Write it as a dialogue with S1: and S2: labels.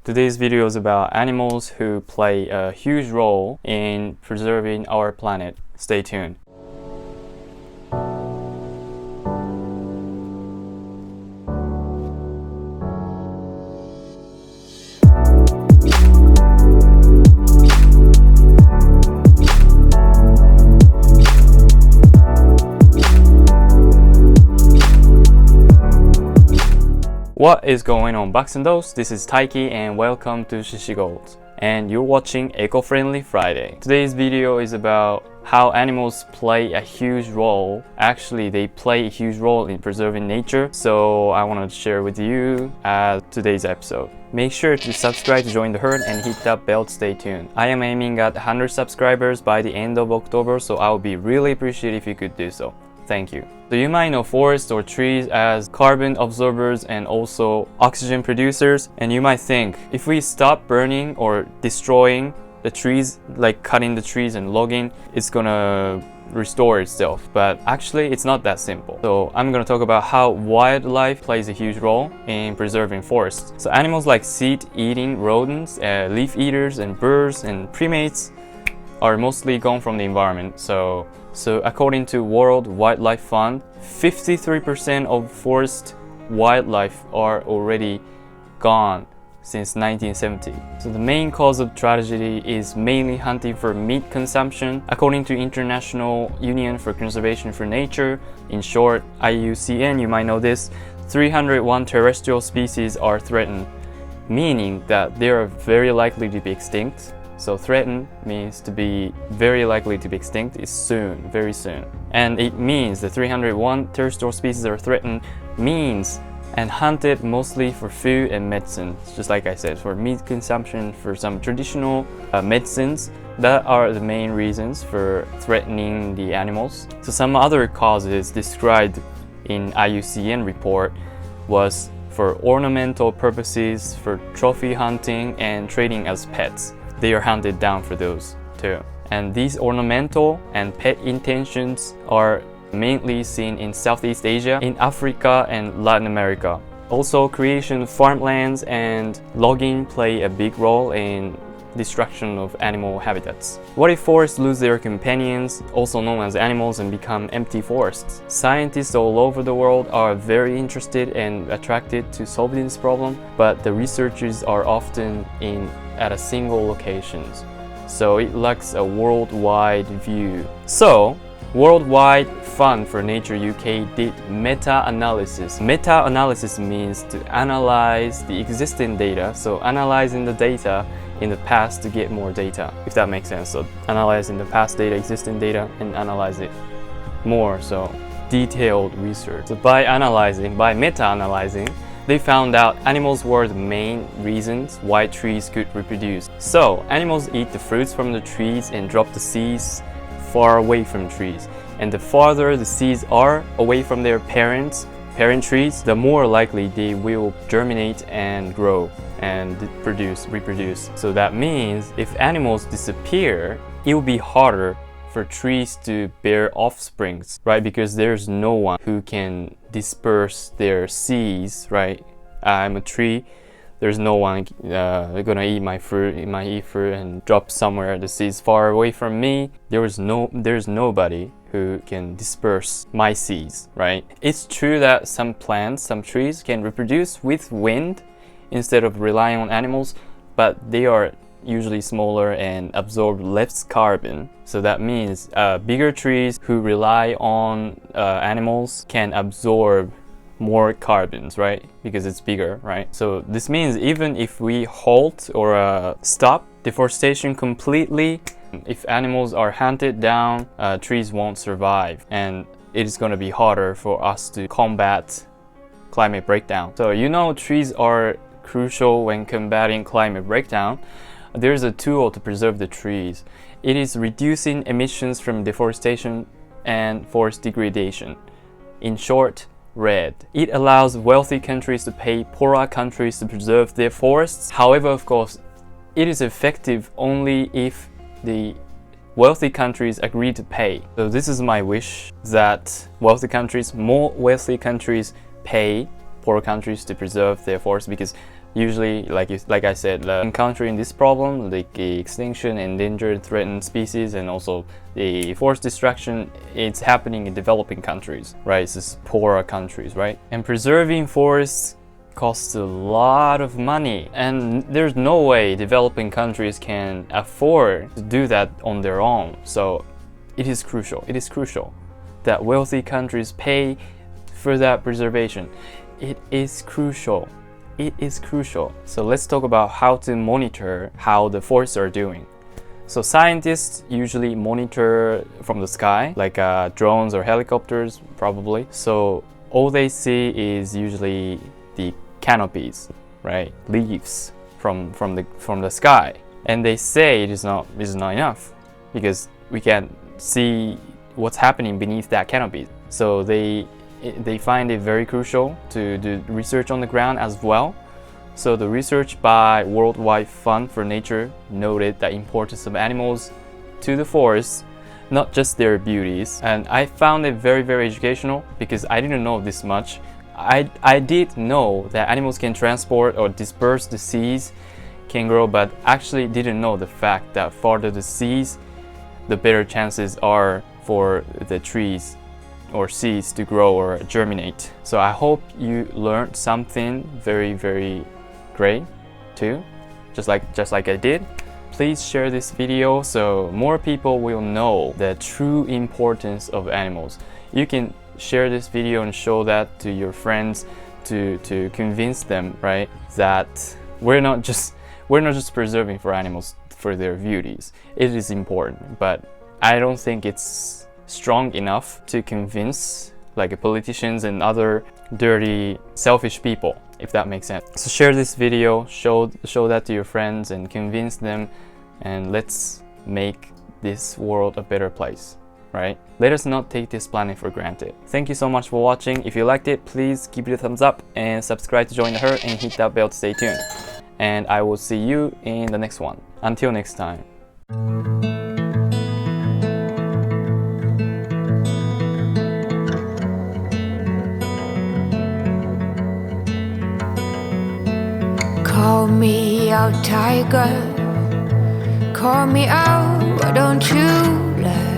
S1: Today's video is about animals who play a huge role in preserving our planet. Stay tuned. What is going on, Bucks and Dolls? This is Taiki and welcome to Shishi Goat. And you're watching Eco-Friendly Friday. Today's video is about how animals play a huge role. Actually, they play a huge role in preserving nature. So I want to share with you today's episode. Make sure to subscribe to join the herd and hit that bell to stay tuned. I am aiming at 100 subscribers by the end of October, so I would be really appreciative if you could do so. Thank you. So you might know forests or trees as carbon absorbers and also oxygen producers, and you might think if we stop burning or destroying the trees, like cutting the trees and logging, it's gonna restore itself. But actually it's not that simple. So I'm gonna talk about how wildlife plays a huge role in preserving forests. So animals like seed-eating rodents, leaf eaters and birds and primates are mostly gone from the environment. So according to World Wildlife Fund, 53% of forest wildlife are already gone since 1970. So the main cause of tragedy is mainly hunting for meat consumption. According to International Union for Conservation for Nature, in short, IUCN, you might know this, 301 terrestrial species are threatened, meaning that they are very likely to be extinct. So threatened means to be very likely to be extinct is soon, very soon. And it means the 301 terrestrial species are threatened means and hunted mostly for food and medicine. Just like I said, for meat consumption, for some traditional medicines, that are the main reasons for threatening the animals. So some other causes described in IUCN report was for ornamental purposes, for trophy hunting and trading as pets. They are hunted down for those too. And these ornamental and pet intentions are mainly seen in Southeast Asia, in Africa and Latin America. Also, creation of farmlands and logging play a big role in destruction of animal habitats. What if forests lose their companions, also known as animals, and become empty forests? Scientists all over the world are very interested and attracted to solving this problem, but the researchers are often at a single location, so it lacks a worldwide view. So, Worldwide Fund for Nature UK did meta-analysis. Meta-analysis means to analyze the existing data, so analyzing the data in the past to get more data, if that makes sense. So analyzing the past data, existing data, and analyze it more, so detailed research. So by meta-analyzing, they found out animals were the main reasons why trees could reproduce. So animals eat the fruits from the trees and drop the seeds far away from trees. And the farther the seeds are away from their parent trees, the more likely they will germinate and grow and reproduce. So that means if animals disappear, it will be harder for trees to bear offsprings, right? Because there's no one who can disperse their seeds, right? I'm a tree, there's no one gonna eat my fruit, and drop somewhere the seeds far away from me. There's nobody who can disperse my seeds, right? It's true that some plants, some trees can reproduce with wind instead of relying on animals, but they are usually smaller and absorb less carbon. So that means bigger trees who rely on animals can absorb more carbons, right? Because it's bigger, right? So this means even if we halt or stop deforestation completely, if animals are hunted down, trees won't survive, and it is going to be harder for us to combat climate breakdown. So you know trees are crucial when combating climate breakdown. There's a tool to preserve the trees. It is reducing emissions from deforestation and forest degradation. In short, RED. It allows wealthy countries to pay poorer countries to preserve their forests. However, of course, it is effective only if the wealthy countries agree to pay. So this is my wish, that more wealthy countries pay poorer countries to preserve their forests, because Usually, like I said, encountering this problem, like the extinction, endangered, threatened species, and also the forest destruction, it's happening in developing countries, right? It's just poorer countries, right? And preserving forests costs a lot of money, and there's no way developing countries can afford to do that on their own. So it is crucial that wealthy countries pay for that preservation. It is crucial. So let's talk about how to monitor how the forests are doing. So scientists usually monitor from the sky, like drones or helicopters probably. So all they see is usually the canopies, right? Leaves from the sky. And they say it is not enough because we can't see what's happening beneath that canopy. So they find it very crucial to do research on the ground as well. So the research by Worldwide Fund for Nature noted the importance of animals to the forests, not just their beauties. And I found it very, very educational because I didn't know this much. I did know that animals can transport or disperse the seeds, can grow, but actually didn't know the fact that farther the seeds, the better chances are for the trees or seeds to grow or germinate. So I hope you learned something very, very great too, just like I did. Please share this video so more people will know the true importance of animals. You can share this video and show that to your friends to convince them, right, that we're not just preserving for animals for their beauties. It is important, but I don't think it's strong enough to convince like politicians and other dirty, selfish people, if that makes sense. So share this video, show that to your friends and convince them, and let's make this world a better place, right? Let us not take this planet for granted. Thank you so much for watching. If you liked it, please give it a thumbs up and subscribe to join the herd and hit that bell to stay tuned. And I will see you in the next one. Until next time.
S2: Call me out, tiger. Call me out, why don't you let